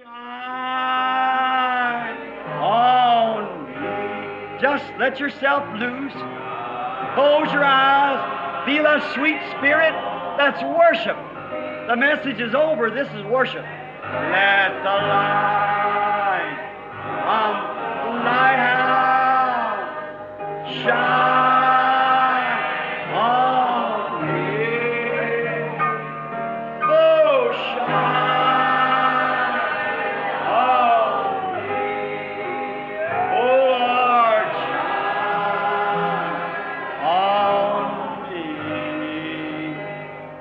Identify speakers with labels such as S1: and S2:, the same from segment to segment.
S1: Shine on me. Just let yourself loose. Close your eyes. Feel that sweet spirit. That's worship. The message is over. This is worship. Let the light from the lighthouse shine on me. Oh, shine on me. Oh, Lord, shine on me.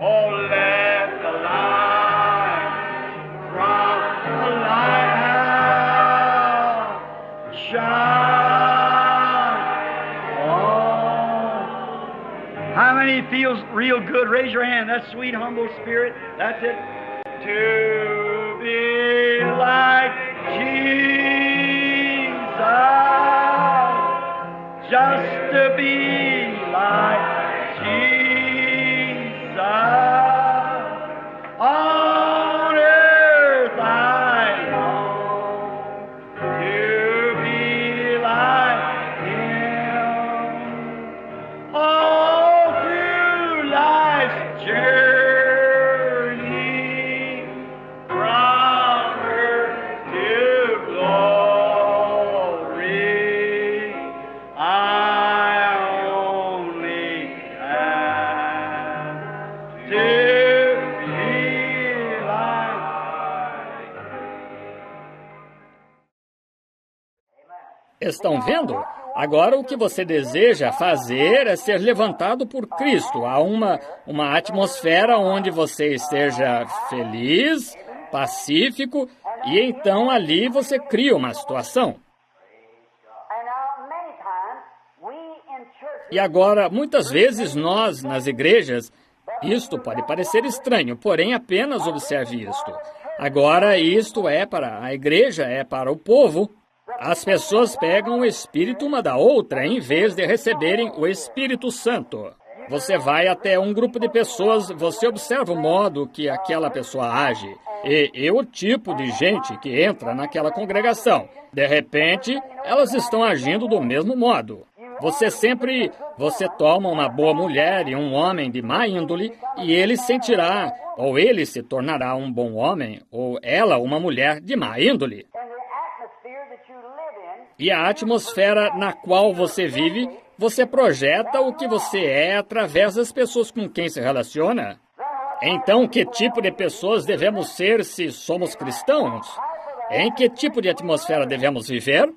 S1: Oh, let the light from the lighthouse shine on. How many feels real good? Raise your hand. That sweet, humble spirit. That's it. To be like Jesus. Just to be like Jesus. On earth I long to be like Him. All through life's journey, from earth to glory, I only have to be like.
S2: Estão vendo? Agora o que você deseja fazer é ser levantado por Cristo a uma atmosfera onde você esteja feliz, pacífico, e então ali você cria uma situação. E agora, muitas vezes nós, nas igrejas, isto pode parecer estranho, porém apenas observe isto. Agora, isto é para a igreja, é para o povo. As pessoas pegam o Espírito uma da outra em vez de receberem o Espírito Santo. Você vai até um grupo de pessoas, você observa o modo que aquela pessoa age e o tipo de gente que entra naquela congregação. De repente, elas estão agindo do mesmo modo. Você toma uma boa mulher e um homem de má índole e ele sentirá, ou ele se tornará um bom homem, ou ela uma mulher de má índole. E a atmosfera na qual você vive, você projeta o que você é através das pessoas com quem se relaciona. Então, que tipo de pessoas devemos ser se somos cristãos? Em que tipo de atmosfera devemos viver?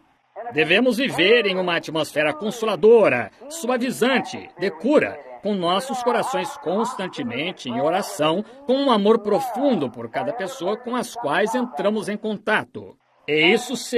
S2: Devemos viver em uma atmosfera consoladora, suavizante, de cura, com nossos corações constantemente em oração, com um amor profundo por cada pessoa com as quais entramos em contato. E isso se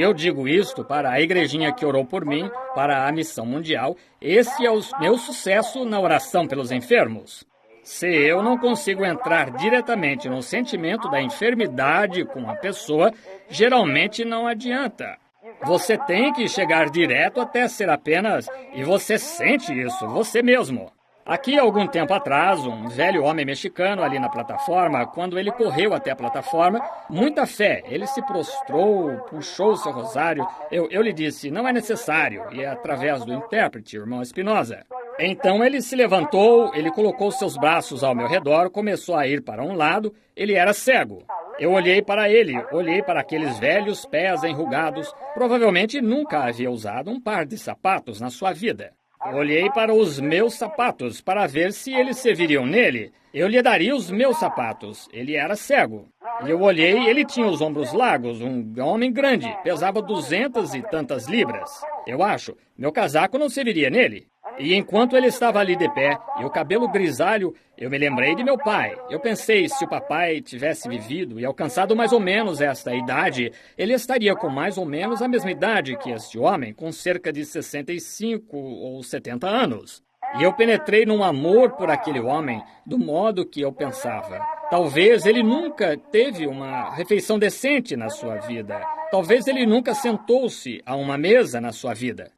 S2: eu digo isto para a igrejinha que orou por mim, para a missão mundial, esse é o meu sucesso na oração pelos enfermos. Se eu não consigo entrar diretamente no sentimento da enfermidade com a pessoa, geralmente não adianta. Você tem que chegar direto até ser apenas, e você sente isso, você mesmo. Aqui, algum tempo atrás, um velho homem mexicano ali na plataforma, quando ele correu até a plataforma, muita fé, ele se prostrou, puxou o seu rosário. Eu lhe disse, não é necessário, e é através do intérprete, irmão Espinosa. Então ele se levantou, ele colocou seus braços ao meu redor, começou a ir para um lado, ele era cego. Eu olhei para ele, olhei para aqueles velhos pés enrugados, provavelmente nunca havia usado um par de sapatos na sua vida. Olhei para os meus sapatos para ver se eles serviriam nele. Eu lhe daria os meus sapatos. Ele era cego. E eu olhei, ele tinha os ombros largos, um homem grande, pesava 200 e tantas libras. Eu acho, meu casaco não serviria nele. E enquanto ele estava ali de pé, e o cabelo grisalho, eu me lembrei de meu pai. Eu pensei, se o papai tivesse vivido e alcançado mais ou menos esta idade, ele estaria com mais ou menos a mesma idade que este homem, com cerca de 65 ou 70 anos. E eu penetrei num amor por aquele homem, do modo que eu pensava. Talvez ele nunca teve uma refeição decente na sua vida. Talvez ele nunca sentou-se a uma mesa na sua vida.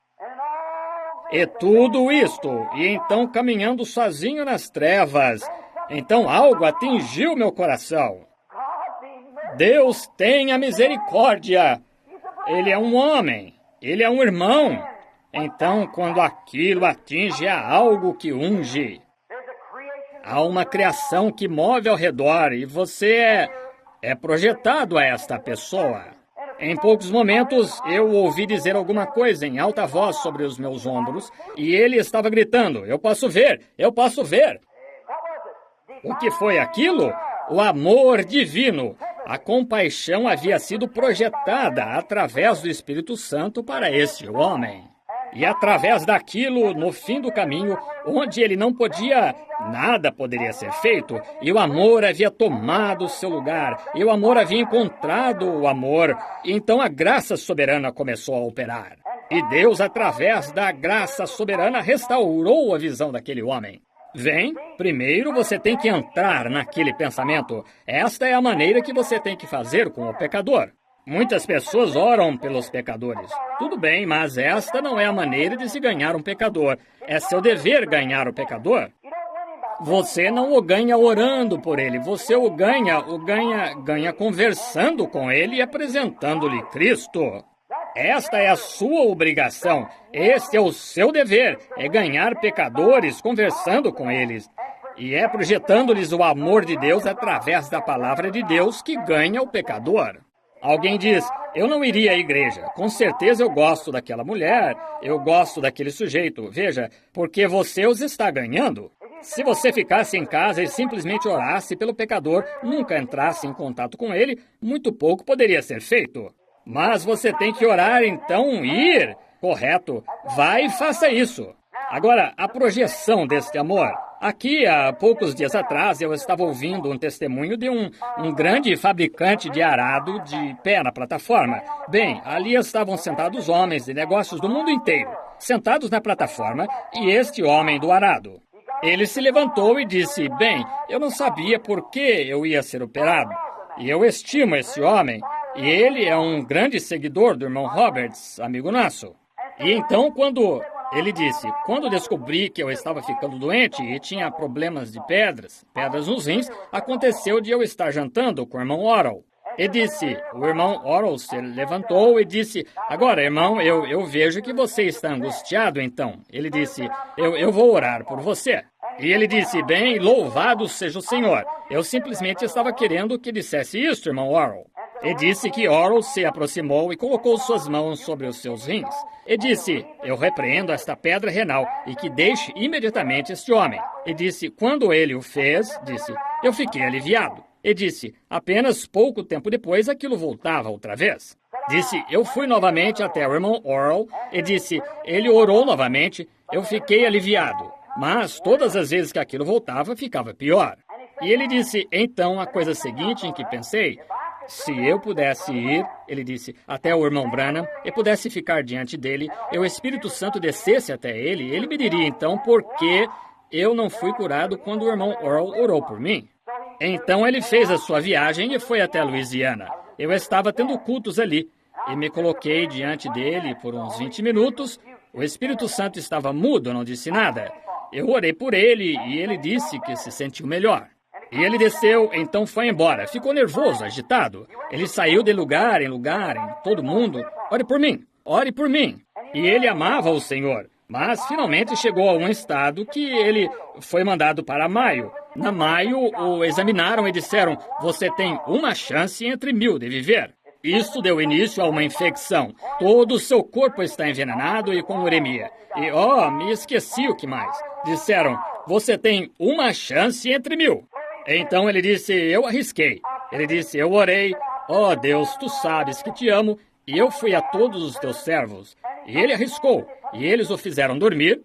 S2: E tudo isto, e então caminhando sozinho nas trevas, então algo atingiu meu coração. Deus tenha misericórdia! Ele é um homem, ele é um irmão. Então, quando aquilo atinge a algo que unge, há uma criação que move ao redor e você é projetado a esta pessoa. Em poucos momentos, eu ouvi dizer alguma coisa em alta voz sobre os meus ombros e ele estava gritando, eu posso ver, eu posso ver. O que foi aquilo? O amor divino. A compaixão havia sido projetada através do Espírito Santo para esse homem. E através daquilo, no fim do caminho, onde ele não podia, nada poderia ser feito, e o amor havia tomado o seu lugar, e o amor havia encontrado o amor, e então a graça soberana começou a operar. E Deus, através da graça soberana, restaurou a visão daquele homem. Vem, primeiro você tem que entrar naquele pensamento. Esta é a maneira que você tem que fazer com o pecador. Muitas pessoas oram pelos pecadores. Tudo bem, mas esta não é a maneira de se ganhar um pecador. É seu dever ganhar o pecador. Você não o ganha orando por ele. Você o ganha conversando com ele e apresentando-lhe Cristo. Esta é a sua obrigação. Este é o seu dever. É ganhar pecadores conversando com eles. E é projetando-lhes o amor de Deus através da palavra de Deus que ganha o pecador. Alguém diz, eu não iria à igreja. Com certeza eu gosto daquela mulher, eu gosto daquele sujeito. Veja, porque você os está ganhando. Se você ficasse em casa e simplesmente orasse pelo pecador, nunca entrasse em contato com ele, muito pouco poderia ser feito. Mas você tem que orar, então ir. Correto. Vai e faça isso. Agora, a projeção deste amor. Aqui, há poucos dias atrás, eu estava ouvindo um testemunho de um grande fabricante de arado de pé na plataforma. Bem, ali estavam sentados homens de negócios do mundo inteiro, sentados na plataforma, e este homem do arado. Ele se levantou e disse, bem, eu não sabia por que eu ia ser operado. E eu estimo esse homem, e ele é um grande seguidor do irmão Roberts, amigo nosso. E então, ele disse, quando descobri que eu estava ficando doente e tinha problemas de pedras nos rins, aconteceu de eu estar jantando com o irmão Oral. E disse, o irmão Oral se levantou e disse, agora, irmão, eu vejo que você está angustiado, então. Ele disse, eu vou orar por você. E ele disse, bem, louvado seja o Senhor. Eu simplesmente estava querendo que dissesse isso, irmão Oral. E disse que Oral se aproximou e colocou suas mãos sobre os seus rins. E disse, eu repreendo esta pedra renal e que deixe imediatamente este homem. E disse, quando ele o fez, disse, eu fiquei aliviado. E disse, apenas pouco tempo depois aquilo voltava outra vez. Disse, eu fui novamente até o irmão Oral e disse, ele orou novamente, eu fiquei aliviado. Mas todas as vezes que aquilo voltava, ficava pior. E ele disse, então a coisa seguinte em que pensei, se eu pudesse ir, ele disse, até o irmão Branham, e pudesse ficar diante dele, e o Espírito Santo descesse até ele, ele me diria então por que eu não fui curado quando o irmão Oral orou por mim. Então ele fez a sua viagem e foi até Louisiana. Eu estava tendo cultos ali, e me coloquei diante dele por uns 20 minutos. O Espírito Santo estava mudo, não disse nada. Eu orei por ele, e ele disse que se sentiu melhor. E ele desceu, então foi embora. Ficou nervoso, agitado. Ele saiu de lugar em todo mundo. Ore por mim, ore por mim. E ele amava o Senhor. Mas finalmente chegou a um estado que ele foi mandado para Maio. Na Maio, o examinaram e disseram, você tem uma chance entre 1000 de viver. Isso deu início a uma infecção. Todo o seu corpo está envenenado e com uremia. E, me esqueci o que mais. Disseram, você tem uma chance entre 1000. Então ele disse, eu arrisquei. Ele disse, eu orei, Deus, tu sabes que te amo, e eu fui a todos os teus servos. E ele arriscou, e eles o fizeram dormir.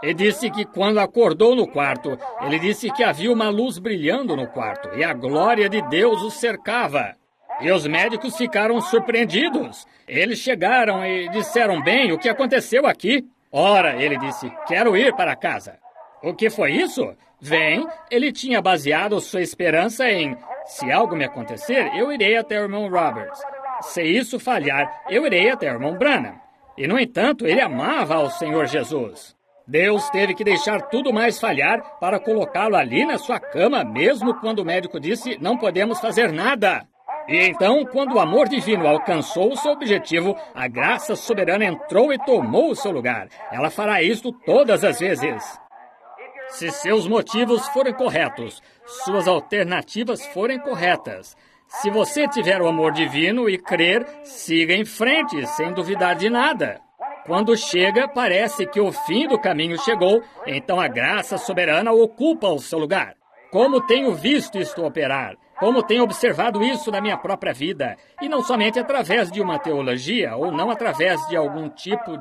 S2: E disse que quando acordou no quarto, ele disse que havia uma luz brilhando no quarto, e a glória de Deus o cercava. E os médicos ficaram surpreendidos. Eles chegaram e disseram, bem, o que aconteceu aqui? Ora, ele disse, quero ir para casa. O que foi isso? Vem, ele tinha baseado sua esperança em, se algo me acontecer, eu irei até o irmão Roberts. Se isso falhar, eu irei até o irmão Branham. E, no entanto, ele amava ao Senhor Jesus. Deus teve que deixar tudo mais falhar para colocá-lo ali na sua cama, mesmo quando o médico disse não podemos fazer nada. E então, quando o amor divino alcançou o seu objetivo, a graça soberana entrou e tomou o seu lugar. Ela fará isto todas as vezes. Se seus motivos forem corretos, suas alternativas forem corretas. Se você tiver o amor divino e crer, siga em frente, sem duvidar de nada. Quando chega, parece que o fim do caminho chegou, então a graça soberana ocupa o seu lugar. Como tenho visto isto operar? Como tenho observado isso na minha própria vida? E não somente através de uma teologia, ou não através de algum tipo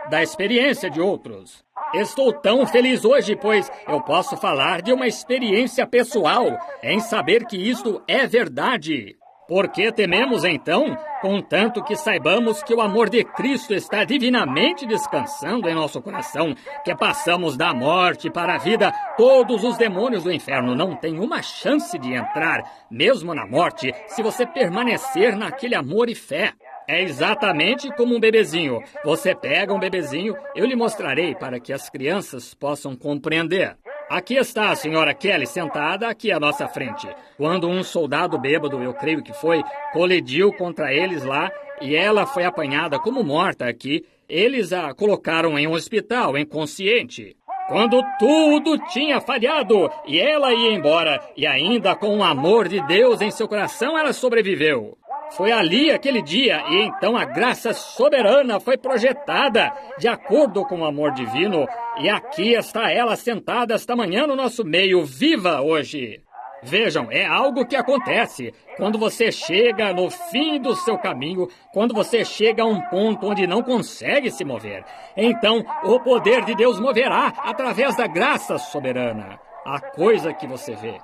S2: da experiência de outros. Estou tão feliz hoje, pois eu posso falar de uma experiência pessoal, em saber que isto é verdade. Por que tememos, então, contanto que saibamos que o amor de Cristo está divinamente descansando em nosso coração, que passamos da morte para a vida, todos os demônios do inferno não têm uma chance de entrar, mesmo na morte, se você permanecer naquele amor e fé. É exatamente como um bebezinho. Você pega um bebezinho, eu lhe mostrarei para que as crianças possam compreender. Aqui está a senhora Kelly sentada aqui à nossa frente. Quando um soldado bêbado, eu creio que foi, colidiu contra eles lá e ela foi apanhada como morta aqui, eles a colocaram em um hospital, inconsciente. Quando tudo tinha falhado e ela ia embora e ainda com o amor de Deus em seu coração ela sobreviveu. Foi ali aquele dia, e então a graça soberana foi projetada de acordo com o amor divino, e aqui está ela sentada esta manhã no nosso meio, viva hoje. Vejam, é algo que acontece quando você chega no fim do seu caminho, quando você chega a um ponto onde não consegue se mover. Então, o poder de Deus moverá através da graça soberana, a coisa que você vê.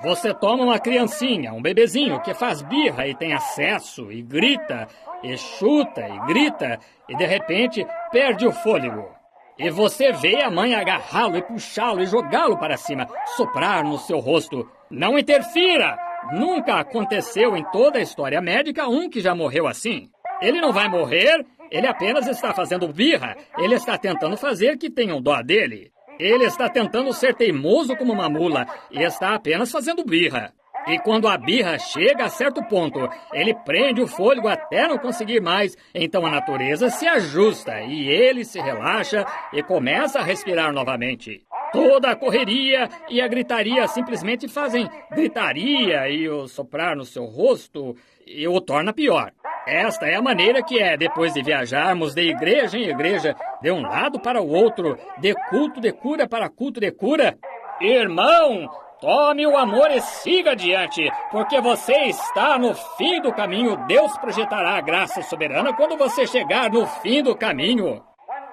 S2: Você toma uma criancinha, um bebezinho que faz birra e tem acesso, e grita, e chuta, e grita, e de repente perde o fôlego. E você vê a mãe agarrá-lo e puxá-lo e jogá-lo para cima, soprar no seu rosto. Não interfira! Nunca aconteceu em toda a história médica um que já morreu assim. Ele não vai morrer, ele apenas está fazendo birra, ele está tentando fazer que tenham dó dele. Ele está tentando ser teimoso como uma mula e está apenas fazendo birra. E quando a birra chega a certo ponto, ele prende o fôlego até não conseguir mais, então a natureza se ajusta e ele se relaxa e começa a respirar novamente. Toda a correria e a gritaria simplesmente fazem gritaria e o soprar no seu rosto e o torna pior. Esta é a maneira que é, depois de viajarmos de igreja em igreja, de um lado para o outro, de culto de cura para culto de cura. Irmão, tome o amor e siga adiante, porque você está no fim do caminho. Deus projetará a graça soberana quando você chegar no fim do caminho.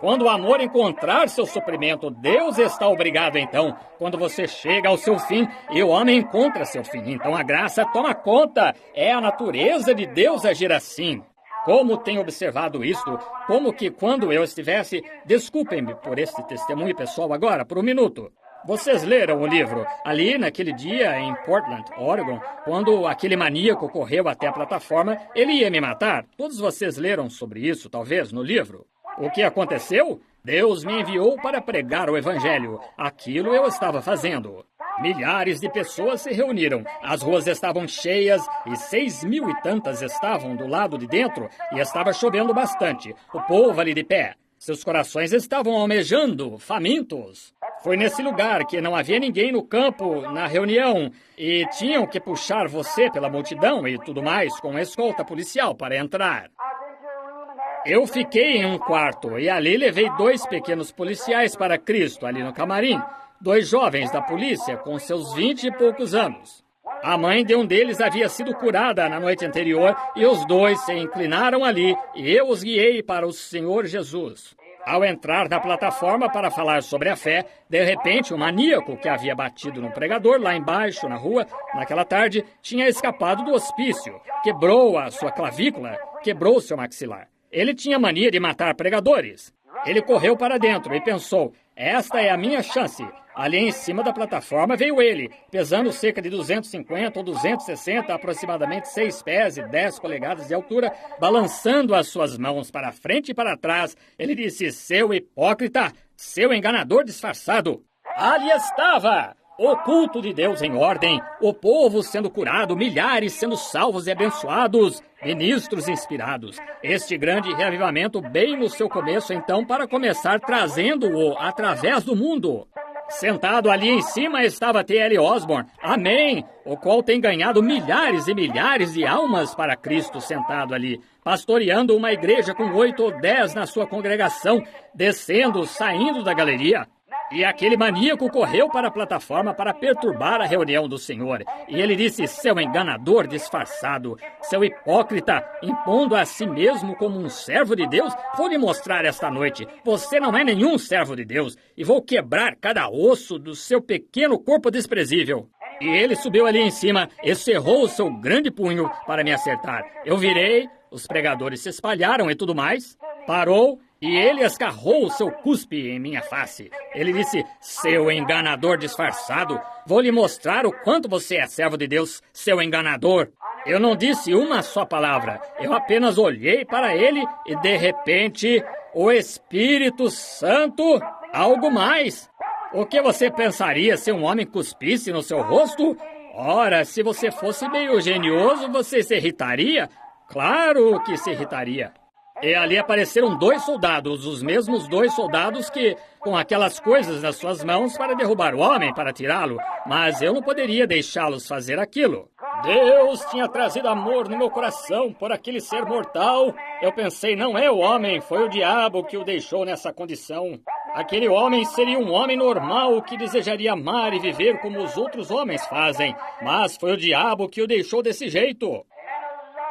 S2: Quando o amor encontrar seu suprimento, Deus está obrigado então. Quando você chega ao seu fim e o homem encontra seu fim, então a graça toma conta. É a natureza de Deus agir assim. Como tenho observado isto, como que quando eu estivesse... Desculpem-me por este testemunho pessoal agora, por um minuto. Vocês leram o livro ali naquele dia em Portland, Oregon, quando aquele maníaco correu até a plataforma, ele ia me matar. Todos vocês leram sobre isso, talvez, no livro. O que aconteceu? Deus me enviou para pregar o Evangelho. Aquilo eu estava fazendo. Milhares de pessoas se reuniram. As ruas estavam cheias e 6.000 e tantas estavam do lado de dentro e estava chovendo bastante. O povo ali de pé. Seus corações estavam almejando, famintos. Foi nesse lugar que não havia ninguém no campo, na reunião, e tinham que puxar você pela multidão e tudo mais com escolta policial para entrar. Eu fiquei em um quarto e ali levei 2 pequenos policiais para Cristo, ali no camarim. 2 jovens da polícia com seus 20 e poucos anos. A mãe de um deles havia sido curada na noite anterior e os 2 se inclinaram ali e eu os guiei para o Senhor Jesus. Ao entrar na plataforma para falar sobre a fé, de repente o maníaco que havia batido no pregador lá embaixo na rua, naquela tarde, tinha escapado do hospício, quebrou a sua clavícula, quebrou o seu maxilar. Ele tinha mania de matar pregadores. Ele correu para dentro e pensou, esta é a minha chance. Ali em cima da plataforma veio ele, pesando cerca de 250 ou 260, aproximadamente 6 pés e 10 polegadas de altura, balançando as suas mãos para frente e para trás. Ele disse: seu hipócrita, seu enganador disfarçado. Ali estava o culto de Deus em ordem, o povo sendo curado, milhares sendo salvos e abençoados, ministros inspirados. Este grande reavivamento bem no seu começo, então, para começar trazendo-o através do mundo. Sentado ali em cima estava T.L. Osborne, amém, o qual tem ganhado milhares e milhares de almas para Cristo, sentado ali, pastoreando uma igreja com 8 ou 10 na sua congregação, descendo, saindo da galeria. E aquele maníaco correu para a plataforma para perturbar a reunião do Senhor. E ele disse: seu enganador disfarçado, seu hipócrita, impondo a si mesmo como um servo de Deus, vou lhe mostrar esta noite. Você não é nenhum servo de Deus, e vou quebrar cada osso do seu pequeno corpo desprezível. E ele subiu ali em cima e cerrou o seu grande punho para me acertar. Eu virei, os pregadores se espalharam e tudo mais. Parou. E ele escarrou o seu cuspe em minha face. Ele disse: seu enganador disfarçado, vou lhe mostrar o quanto você é servo de Deus, seu enganador. Eu não disse uma só palavra. Eu apenas olhei para ele e, de repente, o Espírito Santo, algo mais. O que você pensaria se um homem cuspisse no seu rosto? Ora, se você fosse meio genioso, você se irritaria? Claro que se irritaria. E ali apareceram 2 soldados, os mesmos 2 soldados que, com aquelas coisas nas suas mãos para derrubar o homem, para tirá-lo. Mas eu não poderia deixá-los fazer aquilo. Deus tinha trazido amor no meu coração por aquele ser mortal. Eu pensei: não é o homem, foi o diabo que o deixou nessa condição. Aquele homem seria um homem normal que desejaria amar e viver como os outros homens fazem. Mas foi o diabo que o deixou desse jeito.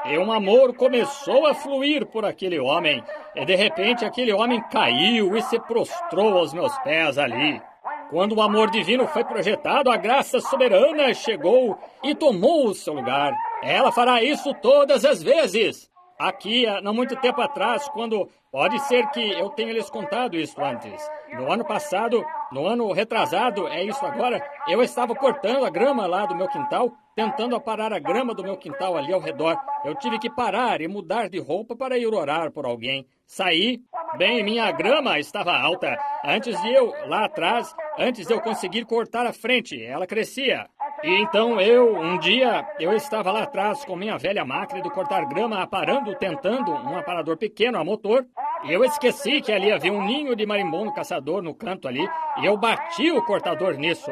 S2: E um amor começou a fluir por aquele homem. E de repente aquele homem caiu e se prostrou aos meus pés ali. Quando o amor divino foi projetado, a graça soberana chegou e tomou o seu lugar. Ela fará isso todas as vezes. Aqui, não muito tempo atrás, quando... Pode ser que eu tenha lhes contado isso antes. No ano passado, no ano retrasado, é isso agora, eu estava cortando a grama lá do meu quintal, tentando aparar a grama do meu quintal ali ao redor. Eu tive que parar e mudar de roupa para ir orar por alguém. Saí, bem, minha grama estava alta. Antes de eu, lá atrás, antes de eu conseguir cortar a frente, ela crescia. E então um dia, eu estava lá atrás com minha velha máquina de cortar grama, aparando, tentando um aparador pequeno a motor, e eu esqueci que ali havia um ninho de marimbondo caçador no canto ali, e eu bati o cortador nisso.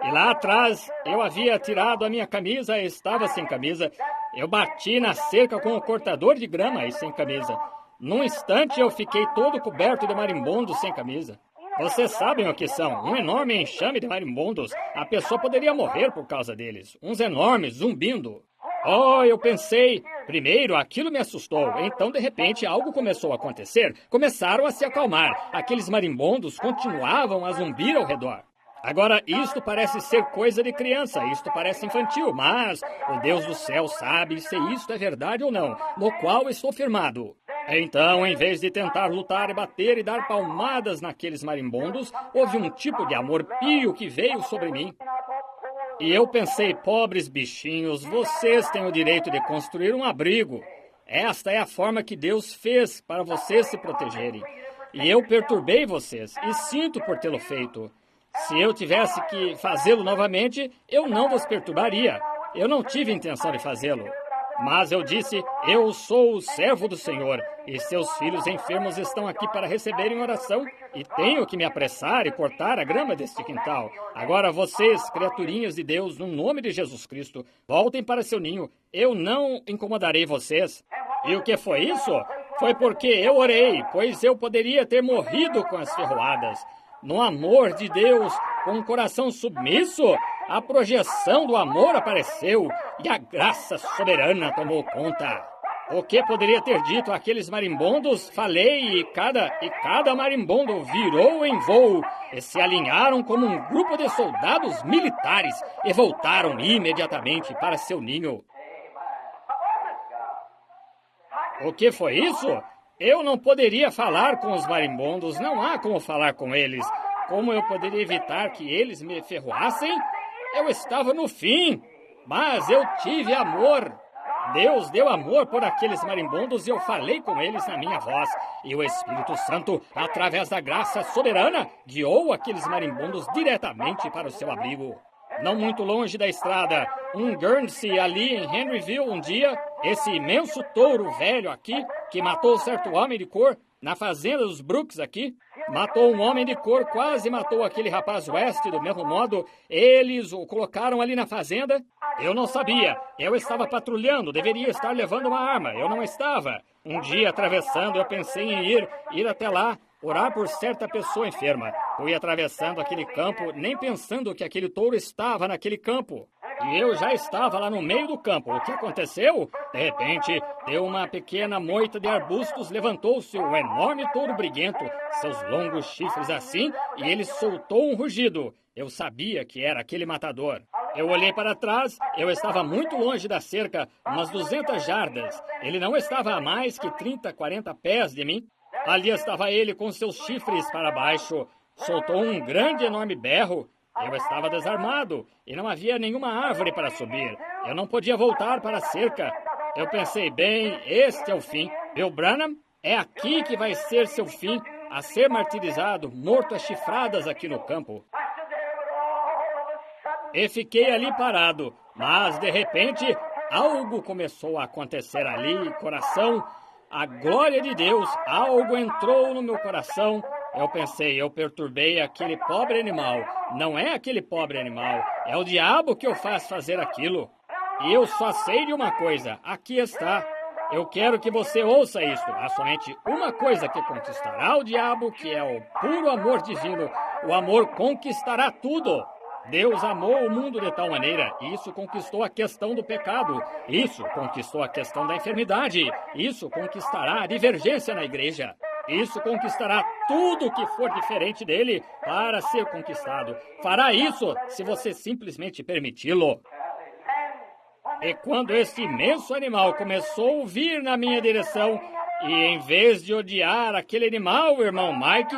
S2: E lá atrás, eu havia tirado a minha camisa e estava sem camisa. Eu bati na cerca com o cortador de grama e sem camisa. Num instante, eu fiquei todo coberto de marimbondos sem camisa. Vocês sabem o que são, um enorme enxame de marimbondos. A pessoa poderia morrer por causa deles, uns enormes, zumbindo. Oh, eu pensei, primeiro aquilo me assustou, então de repente algo começou a acontecer. Começaram a se acalmar, aqueles marimbondos continuavam a zumbir ao redor. Agora, isto parece ser coisa de criança, isto parece infantil, mas o Deus do céu sabe se isto é verdade ou não, no qual estou firmado. Então, em vez de tentar lutar e bater e dar palmadas naqueles marimbondos, houve um tipo de amor pio que veio sobre mim. E eu pensei: pobres bichinhos, vocês têm o direito de construir um abrigo. Esta é a forma que Deus fez para vocês se protegerem. E eu perturbei vocês, e sinto por tê-lo feito. Se eu tivesse que fazê-lo novamente, eu não vos perturbaria. Eu não tive intenção de fazê-lo. Mas eu disse: eu sou o servo do Senhor, e seus filhos enfermos estão aqui para receberem oração, e tenho que me apressar e cortar a grama deste quintal. Agora vocês, criaturinhas de Deus, no nome de Jesus Cristo, voltem para seu ninho. Eu não incomodarei vocês. E o que foi isso? Foi porque eu orei, pois eu poderia ter morrido com as ferroadas. No amor de Deus, com um coração submisso, a projeção do amor apareceu e a graça soberana tomou conta. O que poderia ter dito aqueles marimbondos? Falei, e cada marimbondo virou em voo e se alinharam como um grupo de soldados militares e voltaram imediatamente para seu ninho. O que foi isso? Eu não poderia falar com os marimbondos, não há como falar com eles. como eu poderia evitar que eles me ferroassem? Eu estava no fim, mas eu tive amor. Deus deu amor por aqueles marimbondos e eu falei com eles na minha voz. E o Espírito Santo, através da graça soberana, guiou aqueles marimbondos diretamente para o seu abrigo. Não muito longe da estrada, um Guernsey ali em Henryville um dia, esse imenso touro velho aqui, que matou certo homem de cor, na fazenda dos Brooks aqui, matou um homem de cor, quase matou aquele rapaz West do mesmo modo. Eles o colocaram ali na fazenda. Eu não sabia. Eu estava patrulhando, deveria estar levando uma arma. Eu não estava. Um dia, atravessando, eu pensei em ir até lá, orar por certa pessoa enferma. Fui atravessando aquele campo, nem pensando que aquele touro estava naquele campo. E eu já estava lá no meio do campo. O que aconteceu? De repente, deu uma pequena moita de arbustos, levantou-se um enorme touro briguento, seus longos chifres assim, e ele soltou um rugido. Eu sabia que era aquele matador. Eu olhei para trás, eu estava muito longe da cerca, umas 200 jardas. Ele não estava a mais que 30, 40 pés de mim. Ali estava ele com seus chifres para baixo. Soltou um grande, enorme berro. Eu estava desarmado e não havia nenhuma árvore para subir. Eu não podia voltar para a cerca. Eu pensei, bem, este é o fim. Bill Branham, é aqui que vai ser seu fim, a ser martirizado, morto a chifradas aqui no campo. E fiquei ali parado, mas de repente algo começou a acontecer ali, coração. A glória de Deus, algo entrou no meu coração. Eu pensei, eu perturbei aquele pobre animal. Não é aquele pobre animal, é o diabo que o faz fazer aquilo. E eu só sei de uma coisa, aqui está. Eu quero que você ouça isso. Há somente uma coisa que conquistará o diabo, que é o puro amor divino. O amor conquistará tudo. Deus amou o mundo de tal maneira, e isso conquistou a questão do pecado, isso conquistou a questão da enfermidade, isso conquistará a divergência na igreja, isso conquistará tudo que for diferente dele para ser conquistado. Fará isso se você simplesmente permiti-lo. E quando esse imenso animal começou a vir na minha direção, e em vez de odiar aquele animal, irmão Mike,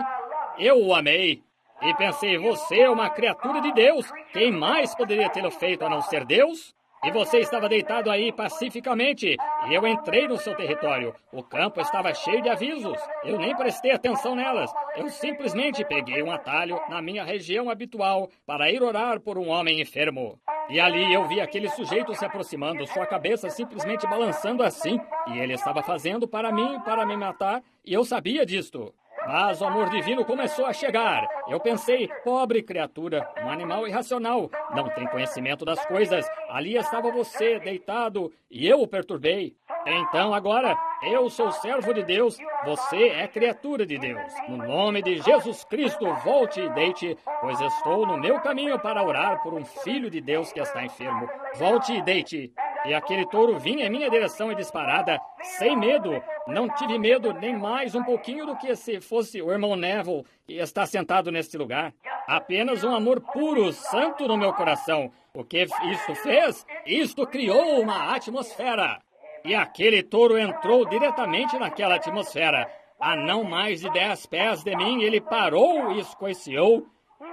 S2: eu o amei. E pensei, você é uma criatura de Deus. Quem mais poderia tê-lo feito a não ser Deus? E você estava deitado aí pacificamente. E eu entrei no seu território. O campo estava cheio de avisos. Eu nem prestei atenção nelas. Eu simplesmente peguei um atalho na minha região habitual para ir orar por um homem enfermo. E ali eu vi aquele sujeito se aproximando, sua cabeça simplesmente balançando assim. E ele estava fazendo para mim, para me matar. E eu sabia disto. Mas o amor divino começou a chegar. Eu pensei, pobre criatura, um animal irracional, não tem conhecimento das coisas. Ali estava você, deitado, e eu o perturbei. Então agora, eu sou servo de Deus, você é criatura de Deus. No nome de Jesus Cristo, volte e deite, pois estou no meu caminho para orar por um filho de Deus que está enfermo. Volte e deite. E aquele touro vinha em minha direção e disparada, sem medo. Não tive medo nem mais um pouquinho do que se fosse o irmão Neville que está sentado neste lugar. Apenas um amor puro, santo no meu coração. O que isto fez? Isto criou uma atmosfera. E aquele touro entrou diretamente naquela atmosfera. A não mais de 10 pés de mim, ele parou e escoiciou.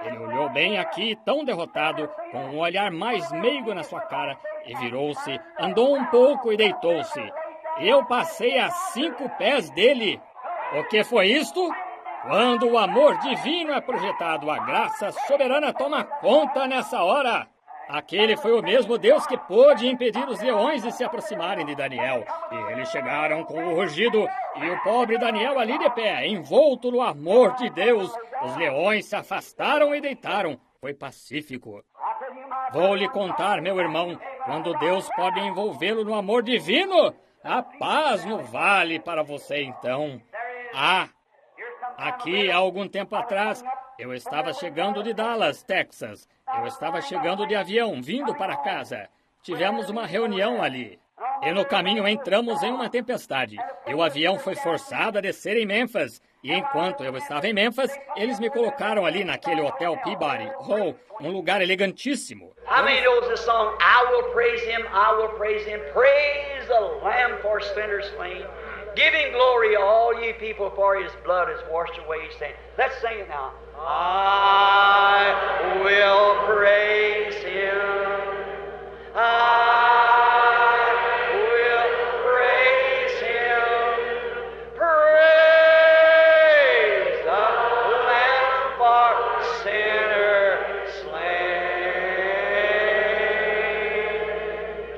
S2: Ele olhou bem aqui, tão derrotado, com um olhar mais meigo na sua cara, e virou-se, andou um pouco e deitou-se. Eu passei a 5 pés dele. O que foi isto? Quando o amor divino é projetado, a graça soberana toma conta nessa hora. Aquele foi o mesmo Deus que pôde impedir os leões de se aproximarem de Daniel. E eles chegaram com o rugido, e o pobre Daniel ali de pé, envolto no amor de Deus. Os leões se afastaram e deitaram. Foi pacífico. Vou lhe contar, meu irmão, quando Deus pode envolvê-lo no amor divino, a paz no vale para você então. Aqui, há algum tempo atrás, eu estava chegando de Dallas, Texas. Eu estava chegando de avião, vindo para casa. Tivemos uma reunião ali. E no caminho entramos em uma tempestade. E o avião foi forçado a descer em Memphis. E enquanto eu estava em Memphis, eles me colocaram ali naquele hotel Peabody. Oh, um lugar elegantíssimo.
S3: How many knows the song, I will praise him, praise the Lamb for sinners slain.
S1: Give Him glory, all ye people, for His blood has washed away His sin. Let's sing it now. I will praise Him. I will praise Him. Praise the Lamb for sinner slain.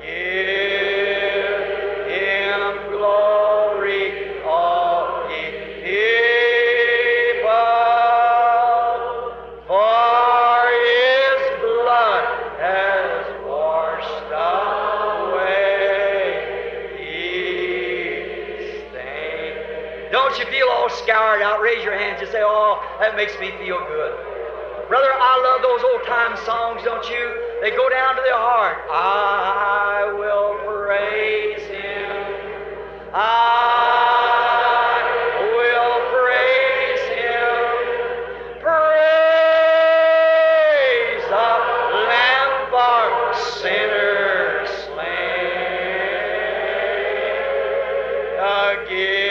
S1: Give Him glory, all ye people, for His blood has washed away His stain. Don't you feel all scoured out? Raise your hands and say, oh, that makes me feel good. Brother, I love those old-time songs, don't you? They go down to the heart. I will praise Him. I will praise Him. Praise the Lamb for sinners slain. Again.